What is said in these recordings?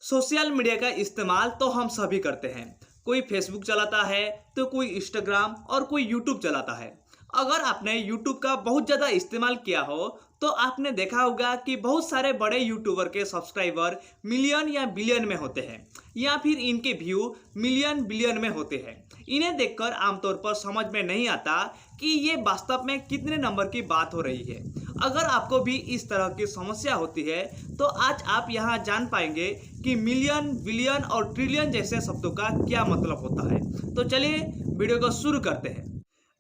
Social media का इस्तेमाल तो हम सभी करते हैं। कोई फेसबुक चलाता है तो कोई इंस्टाग्राम और कोई यूट्यूब चलाता है। अगर आपने यूट्यूब का बहुत ज़्यादा इस्तेमाल किया हो तो आपने देखा होगा कि बहुत सारे बड़े यूट्यूबर के सब्सक्राइबर मिलियन या बिलियन में होते हैं या फिर इनके व्यू मिलियन बिलियन में होते हैं। इन्हें देखकर आमतौर पर समझ में नहीं आता कि ये वास्तव में कितने नंबर की बात हो रही है। अगर आपको भी इस तरह की समस्या होती है तो आज आप यहाँ जान पाएंगे कि मिलियन, बिलियन और ट्रिलियन जैसे शब्दों का क्या मतलब होता है। तो चलिए वीडियो को शुरू करते हैं।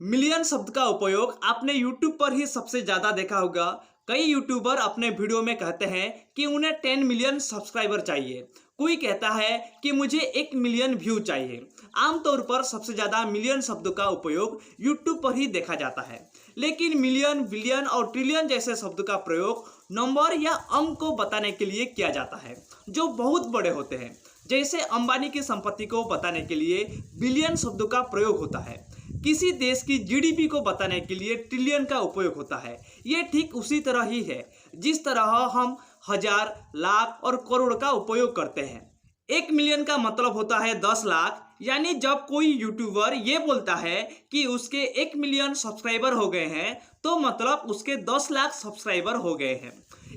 मिलियन शब्द का उपयोग आपने यूट्यूब पर ही सबसे ज़्यादा देखा होगा। कई यूट्यूबर अपने वीडियो में कहते हैं कि उन्हें 10 मिलियन सब्सक्राइबर चाहिए। कोई कहता है कि मुझे 1 मिलियन व्यू चाहिए। आमतौर पर सबसे ज़्यादा मिलियन शब्दों का उपयोग यूट्यूब पर ही देखा जाता है, लेकिन मिलियन, बिलियन और ट्रिलियन जैसे शब्दों का प्रयोग नंबर या अंक को बताने के लिए किया जाता है जो बहुत बड़े होते हैं। जैसे अंबानी की संपत्ति को बताने के लिए बिलियन शब्दों का प्रयोग होता है। किसी देश की जीडीपी को बताने के लिए ट्रिलियन का उपयोग होता है। ये ठीक उसी तरह ही है जिस तरह हम हजार, लाख और करोड़ का उपयोग करते हैं। 1 मिलियन का मतलब होता है 10 लाख। यानी जब कोई यूट्यूबर ये बोलता है कि उसके 1 मिलियन सब्सक्राइबर हो गए हैं तो मतलब उसके 10 लाख सब्सक्राइबर हो गए हैं।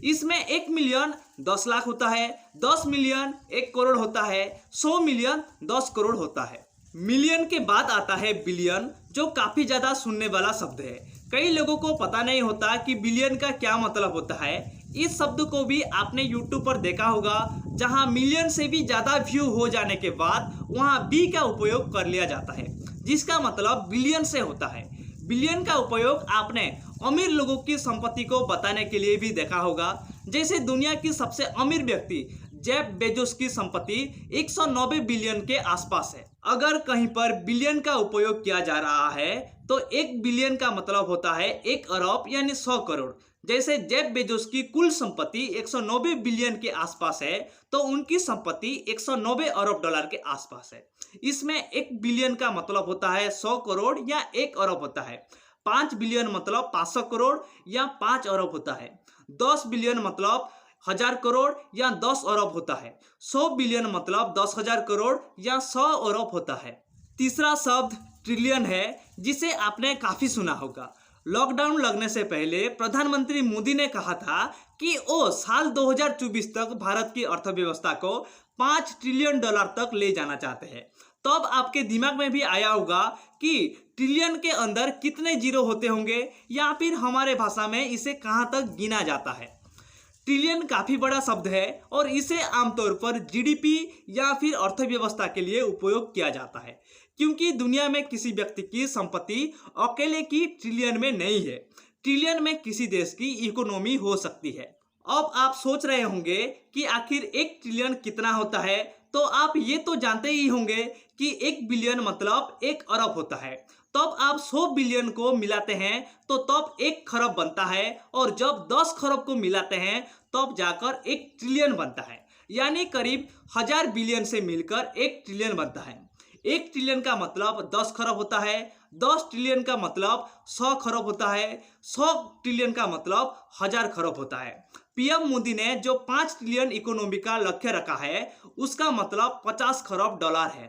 इसमें 1 मिलियन 10 लाख होता है, 10 मिलियन 1 करोड़ होता है, 100 मिलियन 10 करोड़ होता है। मिलियन के बाद आता है बिलियन, जो काफ़ी ज़्यादा सुनने वाला शब्द है। कई लोगों को पता नहीं होता कि बिलियन का क्या मतलब होता है। इस शब्द को भी आपने यूट्यूब पर देखा होगा, जहां मिलियन से भी ज़्यादा व्यू हो जाने के बाद वहां बी का उपयोग कर लिया जाता है, जिसका मतलब बिलियन से होता है। बिलियन का उपयोग आपने अमीर लोगों की संपत्ति को बताने के लिए भी देखा होगा। जैसे दुनिया की सबसे अमीर व्यक्ति जेफ बेजोस की संपत्ति 190 बिलियन के आसपास है। अगर कहीं पर बिलियन का उपयोग किया जा रहा है तो 1 बिलियन का मतलब होता है 1 अरब यानी 100 करोड़। जैसे जेफ बेजोस की कुल संपत्ति 190 बिलियन के आसपास है तो उनकी संपत्ति 190 अरब डॉलर के आसपास है। इसमें 1 बिलियन का मतलब होता है 100 करोड़ या 1 अरब होता है। 5 बिलियन मतलब 500 करोड़ या 5 अरब होता है। 10 बिलियन मतलब 1000 करोड़ या 10 अरब होता है। 100 बिलियन मतलब 10,000 करोड़ या 100 अरब होता है। तीसरा शब्द ट्रिलियन है, जिसे आपने काफ़ी सुना होगा। लॉकडाउन लगने से पहले प्रधानमंत्री मोदी ने कहा था कि वो साल 2024 तक भारत की अर्थव्यवस्था को 5 ट्रिलियन डॉलर तक ले जाना चाहते हैं। तब आपके दिमाग में भी आया होगा कि ट्रिलियन के अंदर कितने जीरो होते होंगे, या फिर हमारे भाषा में इसे कहाँ तक गिना जाता है। ट्रिलियन काफ़ी बड़ा शब्द है और इसे आमतौर पर जीडीपी या फिर अर्थव्यवस्था के लिए उपयोग किया जाता है, क्योंकि दुनिया में किसी व्यक्ति की संपत्ति अकेले की ट्रिलियन में नहीं है। ट्रिलियन में किसी देश की इकोनॉमी हो सकती है। अब आप सोच रहे होंगे कि आखिर 1 ट्रिलियन कितना होता है, तो आप ये तो जानते ही होंगे कि 1 बिलियन मतलब 1 अरब होता है। तब आप 100 बिलियन को मिलाते हैं तो तब 1 खरब बनता है, और जब 10 खरब को मिलाते हैं तब जाकर 1 ट्रिलियन बनता है। यानी करीब 1000 बिलियन से मिलकर 1 ट्रिलियन बनता है। 1 ट्रिलियन का मतलब 10 खरब होता है, 10 ट्रिलियन का मतलब 100 खरब होता है, 100 ट्रिलियन का मतलब 1000 खरब होता है। पीएम मोदी ने जो 5 ट्रिलियन इकोनॉमी का लक्ष्य रखा है उसका मतलब 50 खरब डॉलर है।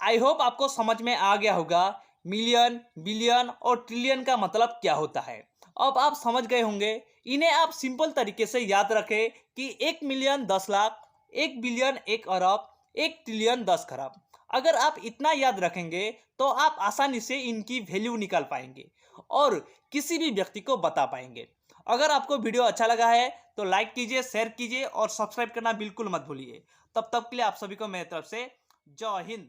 आई होप आपको समझ में आ गया होगा मिलियन, बिलियन और ट्रिलियन का मतलब क्या होता है। अब आप समझ गए होंगे। इन्हें आप सिंपल तरीके से याद रखें कि 1 मिलियन 10 लाख, 1 बिलियन 1 अरब, 1 ट्रिलियन 10 खरब। अगर आप इतना याद रखेंगे तो आप आसानी से इनकी वैल्यू निकाल पाएंगे और किसी भी व्यक्ति को बता पाएंगे। अगर आपको वीडियो अच्छा लगा है तो लाइक कीजिए, शेयर कीजिए और सब्सक्राइब करना बिल्कुल मत भूलिए। तब तक के लिए आप सभी को मेरी तरफ से जय हिंद।